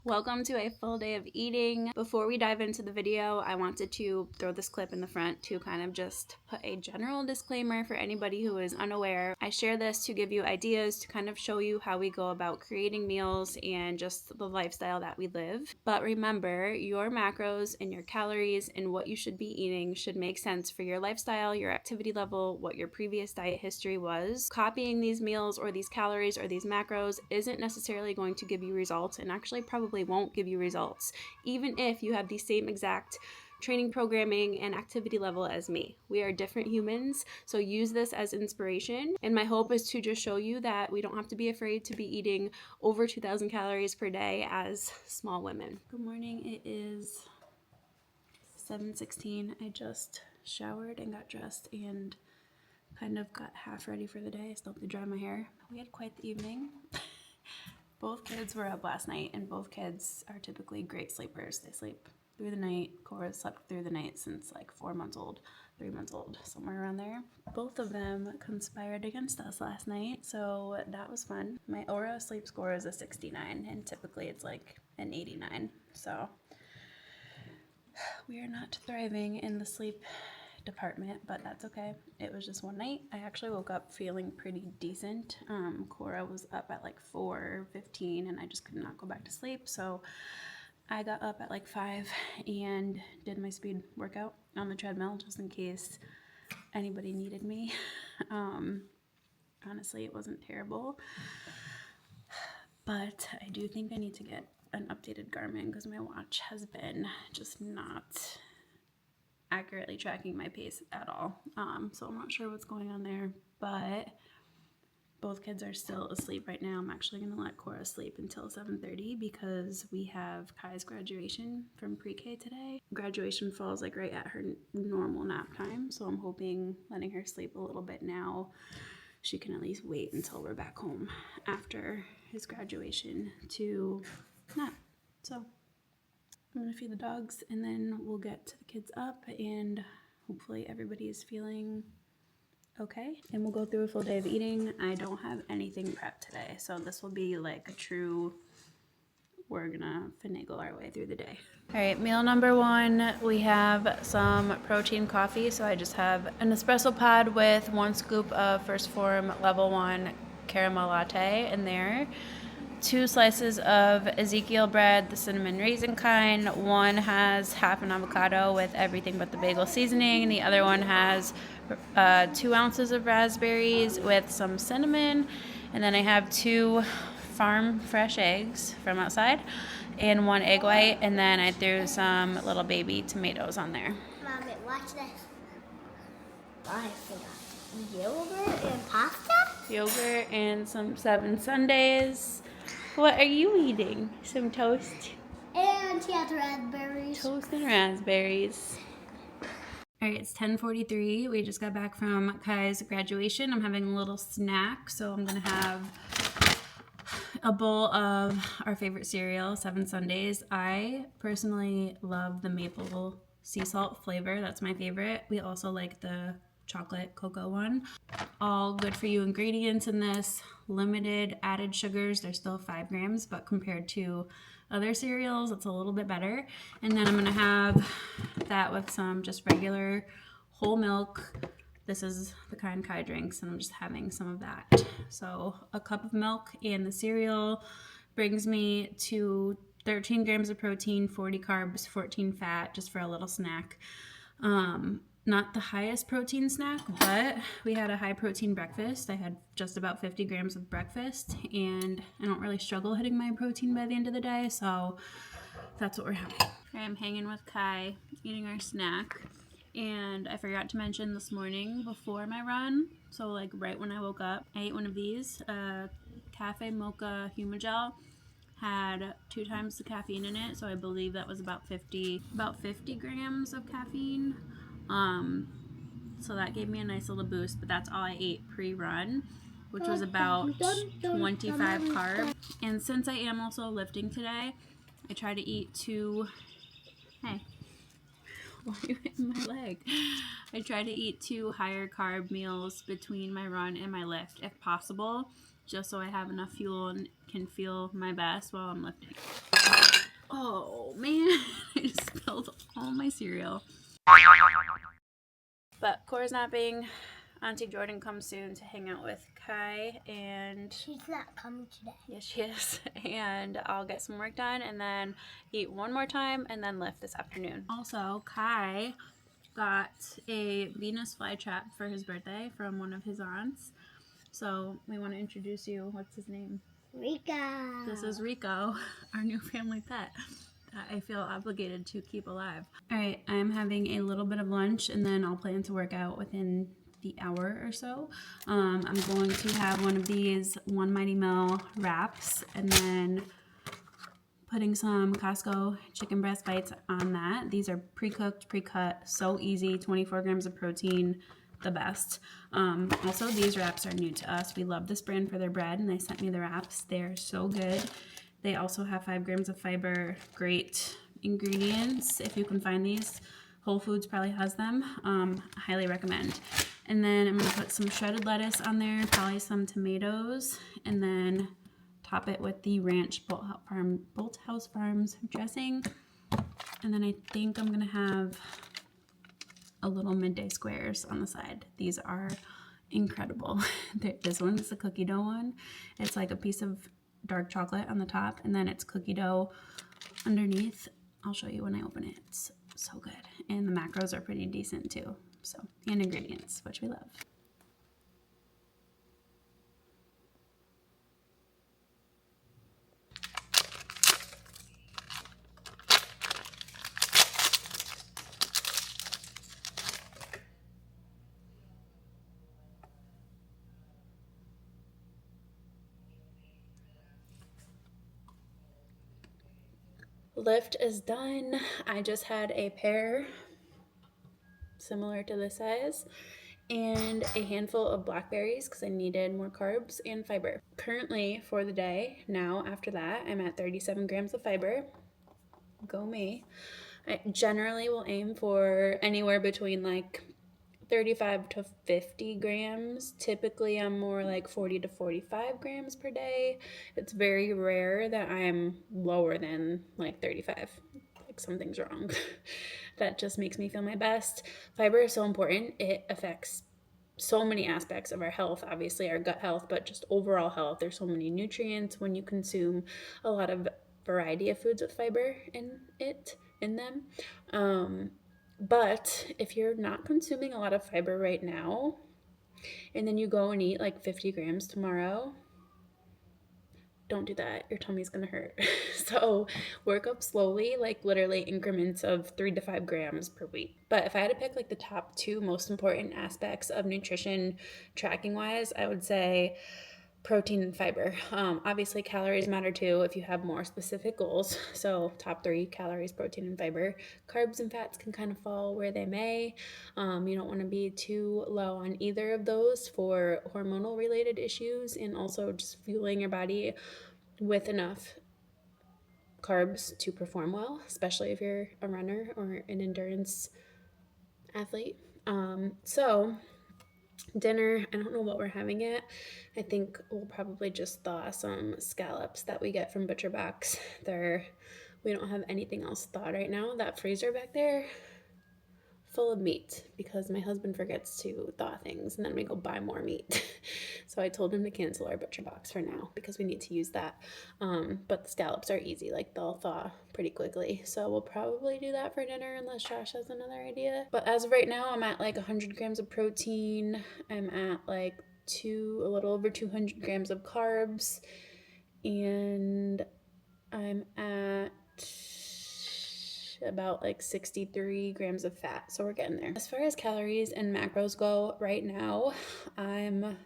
Welcome to a full day of eating. Before we dive into the video, I wanted to throw this clip in the front to kind of just put a general disclaimer for anybody who is unaware. I share this to give you ideas to kind of show you how we go about creating meals and just the lifestyle that we live. But remember, your macros and your calories and what you should be eating should make sense for your lifestyle, your activity level, what your previous diet history was. Copying these meals or these calories or these macros isn't necessarily going to give you results, and actually probably won't give you results, even if you have the same exact training programming and activity level as me. We are different humans, so use this as inspiration. And my hope is to just show you that we don't have to be afraid to be eating over 2,000 calories per day as small women. Good morning. It is 7:16. I just showered and got dressed and kind of got half ready for the day. I still have to dry my hair. We had quite the evening. Both kids were up last night, and both kids are typically great sleepers. They sleep through the night. Cora slept through the night since like 4 months old, 3 months old, somewhere around there. Both of them conspired against us last night, so that was fun. My Aura sleep score is a 69, and typically it's like an 89, so we are not thriving in the sleep department, but that's okay. It was just one night. I actually woke up feeling pretty decent. Cora was up at like 4:15 and I just could not go back to sleep, so I got up at like 5 and did my speed workout on the treadmill just in case anybody needed me. Honestly, it wasn't terrible, but I do think I need to get an updated Garmin because my watch has been just not accurately tracking my pace at all. So I'm not sure what's going on there, but both kids are still asleep right now. I'm actually going to let Cora sleep until 7:30 because we have Kai's graduation from pre-K today. Graduation falls like right at her normal nap time, so I'm hoping letting her sleep a little bit now, she can at least wait until we're back home after his graduation to nap. So I'm gonna feed the dogs and then we'll get to the kids up and hopefully everybody is feeling okay. And we'll go through a full day of eating. I don't have anything prepped today, so this will be like a true, we're gonna finagle our way through the day. All right, meal number one, we have some protein coffee. So I just have an espresso pod with 1 scoop of First Form Level 1 caramel latte in there. 2 slices of Ezekiel bread, the cinnamon raisin kind. One has half an avocado with everything but the bagel seasoning, and the other one has 2 ounces of raspberries with some cinnamon. And then I have 2 farm fresh eggs from outside and 1 egg white, and then I threw some little baby tomatoes on there. Mommy, watch this. I forgot. Yogurt and pasta? Yogurt and some 7 Sundays. What are you eating? Some toast? And she has raspberries. Toast and raspberries. All right, it's 10:43. We just got back from Kai's graduation. I'm having a little snack, so I'm gonna have a bowl of our favorite cereal, 7 Sundays. I personally love the maple sea salt flavor. That's my favorite. We also like the chocolate cocoa one. All good for you ingredients in this. Limited added sugars. They're still 5 grams, but compared to other cereals, it's a little bit better. And then I'm gonna have that with some just regular whole milk. This is the kind Kai drinks, and I'm just having some of that. So a cup of milk and the cereal brings me to 13 grams of protein, 40 carbs, 14 fat, just for a little snack. Not the highest protein snack, but we had a high protein breakfast. I had just about 50 grams of breakfast, and I don't really struggle hitting my protein by the end of the day, so that's what we're having. I'm hanging with Kai, eating our snack, and I forgot to mention this morning before my run, so like right when I woke up, I ate one of these, Cafe Mocha Humagel. Had 2 times the caffeine in it, so I believe that was about 50 grams of caffeine. So that gave me a nice little boost, but that's all I ate pre-run, which was about 25 carbs. And since I am also lifting today, I try to eat 2, hey, why are you hitting my leg? I try to eat 2 higher carb meals between my run and my lift if possible, just so I have enough fuel and can feel my best while I'm lifting. cereal. But Cora's napping. Auntie Jordan comes soon to hang out with Kai, and She's not coming today. yes, she is. And I'll get some work done and then eat one more time and then lift this afternoon. Also, Kai got a Venus flytrap for his birthday from one of his aunts. So we want to introduce you. What's his name? Rico. This is Rico, our new family pet. I feel obligated to keep alive. All right, I'm having a little bit of lunch and then I'll plan to work out within the hour or so. I'm going to have one of these One Mighty Mill wraps and then putting some Costco chicken breast bites on that. These are pre-cooked, pre-cut, so easy, 24 grams of protein, the best. Also, these wraps are new to us. We love this brand for their bread, and they sent me the wraps. They're so good. They also have 5 grams of fiber, great ingredients. If you can find these, Whole Foods probably has them. I highly recommend. And then I'm gonna put some shredded lettuce on there, probably some tomatoes, and then top it with the Ranch Bolthouse Farms dressing. And then I think I'm gonna have a little midday squares on the side. These are incredible. This one is a cookie dough one. It's like a piece of dark chocolate on the top, and then it's cookie dough underneath. I'll show you when I open it. It's so good. And the macros are pretty decent too. So, and ingredients, which we love. Lift is done. I just had a pear similar to this size and a handful of blackberries because I needed more carbs and fiber. Currently for the day, now after that, I'm at 37 grams of fiber. Go me. I generally will aim for anywhere between like 35 to 50 grams. Typically, I'm more like 40 to 45 grams per day. It's very rare that I'm lower than like 35. Like something's wrong. That just makes me feel my best. Fiber is so important. It affects so many aspects of our health, obviously our gut health, but just overall health. There's so many nutrients when you consume a lot of variety of foods with fiber in them. But if you're not consuming a lot of fiber right now, and then you go and eat like 50 grams tomorrow, don't do that. Your tummy's gonna hurt. So work up slowly, like literally increments of 3 to 5 grams per week. But if I had to pick like the top 2 most important aspects of nutrition tracking wise, I would say protein and fiber. Obviously calories matter too if you have more specific goals. So top 3, calories, protein, and fiber. Carbs and fats can kind of fall where they may. You don't want to be too low on either of those for hormonal related issues, and also just fueling your body with enough carbs to perform well, especially if you're a runner or an endurance athlete. So dinner, I don't know what we're having yet. I think we'll probably just thaw some scallops that we get from ButcherBox. We don't have anything else thawed right now. That freezer back there, full of meat, because my husband forgets to thaw things and then we go buy more meat. So I told him to cancel our ButcherBox for now because we need to use that. But the scallops are easy, like they'll thaw pretty quickly. So we'll probably do that for dinner unless Josh has another idea. But as of right now, I'm at like 100 grams of protein. I'm at like a little over 200 grams of carbs, and I'm at about like 63 grams of fat. So we're getting there. As far as calories and macros go right now, I'm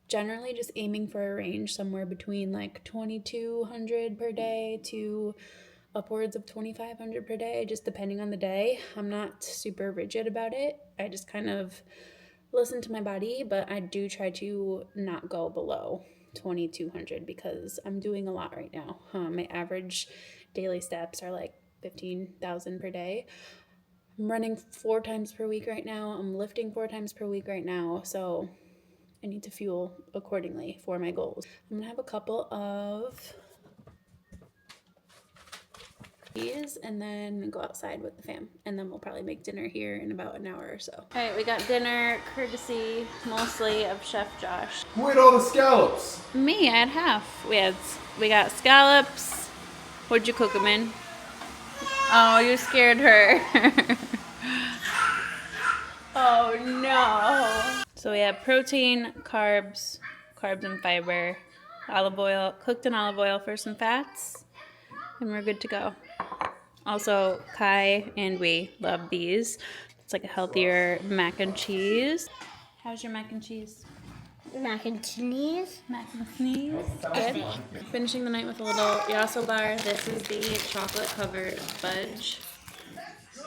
generally just aiming for a range somewhere between like 2,200 per day to upwards of 2,500 per day, just depending on the day. I'm not super rigid about it. I just kind of listen to my body, but I do try to not go below 2,200 because I'm doing a lot right now. My average daily steps are like 15,000 per day. I'm running 4 times per week right now. I'm lifting 4 times per week right now. So I need to fuel accordingly for my goals. I'm gonna have a couple of these and then go outside with the fam, and then we'll probably make dinner here in about an hour or so. All right, we got dinner courtesy mostly of Chef Josh. Who ate all the scallops? Me, I had half. We got scallops. What'd you cook them in? Oh, you scared her. Oh no. So we have protein, carbs and fiber, olive oil, cooked in olive oil for some fats, and we're good to go. Also, Kai and we love these. It's like a healthier mac and cheese. How's your mac and cheese? Mac and cheese. Mac and cheese. Good. Finishing the night with a little yasso bar. This is the chocolate covered fudge.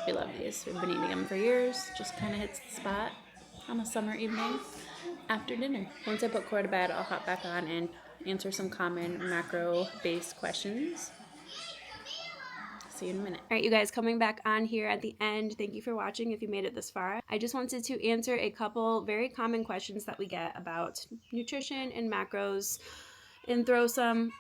We love these. We've been eating them for years. Just kind of hits the spot on a summer evening after dinner. Once I put Cora to bed, I'll hop back on and answer some common macro-based questions. See you in a minute. All right, you guys, coming back on here at the end. Thank you for watching if you made it this far. I just wanted to answer a couple very common questions that we get about nutrition and macros and throw some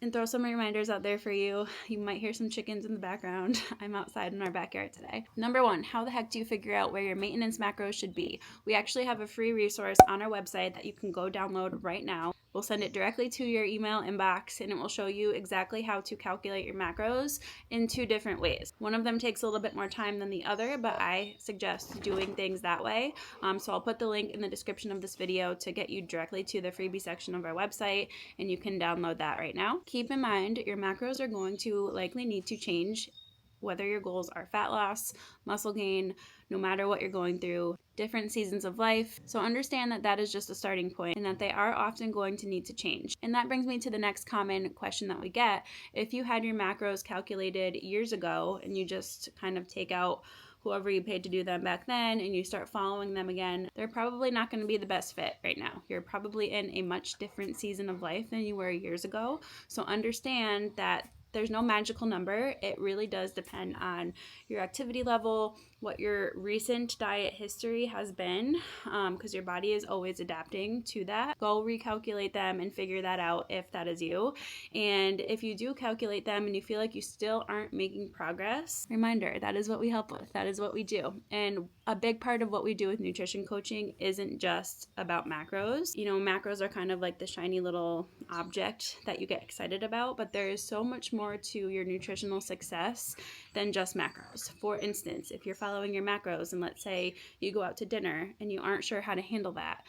reminders out there for you. You might hear some chickens in the background. I'm outside in our backyard today. Number one, how the heck do you figure out where your maintenance macros should be? We actually have a free resource on our website that you can go download right now. We'll send it directly to your email inbox, and it will show you exactly how to calculate your macros in 2 different ways. One of them takes a little bit more time than the other, but I suggest doing things that way. So I'll put the link in the description of this video to get you directly to the freebie section of our website, and you can download that right now. Keep in mind, your macros are going to likely need to change whether your goals are fat loss, muscle gain, no matter what you're going through, different seasons of life. So understand that that is just a starting point and that they are often going to need to change. And that brings me to the next common question that we get. If you had your macros calculated years ago and you just kind of take out whoever you paid to do them back then and you start following them again, they're probably not going to be the best fit right now. You're probably in a much different season of life than you were years ago. So understand that there's no magical number. It really does depend on your activity level, what your recent diet history has been, because your body is always adapting to that. Go recalculate them and figure that out if that is you. And if you do calculate them and you feel like you still aren't making progress, reminder, that is what we help with. That is what we do. And a big part of what we do with nutrition coaching isn't just about macros. You know, macros are kind of like the shiny little object that you get excited about, but there is so much more to your nutritional success than just macros. For instance, if you're following your macros and let's say you go out to dinner and you aren't sure how to handle that,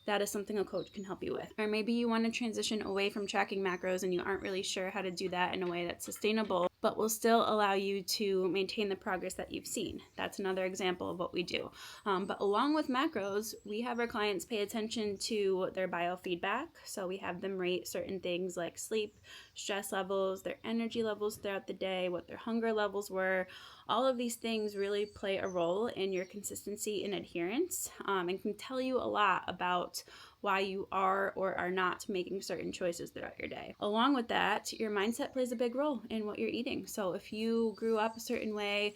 that is something a coach can help you with. Or maybe you want to transition away from tracking macros and you aren't really sure how to do that in a way that's sustainable, but will still allow you to maintain the progress that you've seen. That's another example of what we do. But along with macros, we have our clients pay attention to their biofeedback. So we have them rate certain things like sleep, stress levels, their energy levels throughout the day, what their hunger levels were. All of these things really play a role in your consistency and adherence, and can tell you a lot about why you are or are not making certain choices throughout your day. Along with that, your mindset plays a big role in what you're eating. So if you grew up a certain way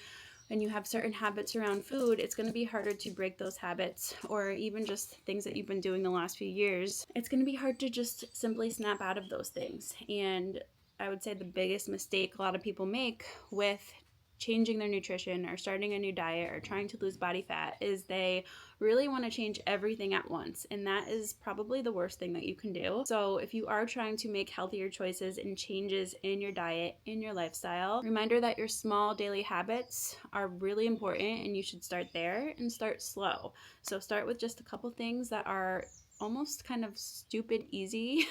and you have certain habits around food, it's going to be harder to break those habits, or even just things that you've been doing the last few years. It's going to be hard to just simply snap out of those things. And I would say the biggest mistake a lot of people make with changing their nutrition or starting a new diet or trying to lose body fat is they really want to change everything at once, and that is probably the worst thing that you can do. So if you are trying to make healthier choices and changes in your diet, in your lifestyle, reminder that your small daily habits are really important and you should start there and start slow. So start with just a couple things that are almost kind of stupid easy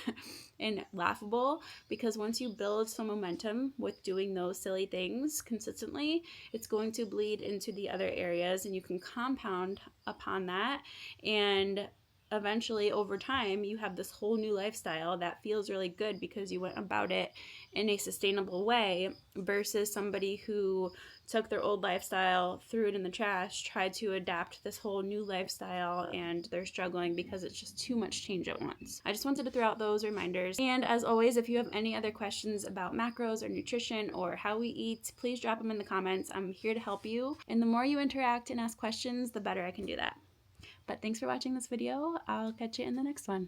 and laughable, because once you build some momentum with doing those silly things consistently, it's going to bleed into the other areas and you can compound upon that, and eventually over time you have this whole new lifestyle that feels really good because you went about it in a sustainable way, versus somebody who took their old lifestyle, threw it in the trash, tried to adapt this whole new lifestyle, and they're struggling because it's just too much change at once. I just wanted to throw out those reminders. And as always, if you have any other questions about macros or nutrition or how we eat, please drop them in the comments. I'm here to help you. And the more you interact and ask questions, the better I can do that. But thanks for watching this video. I'll catch you in the next one.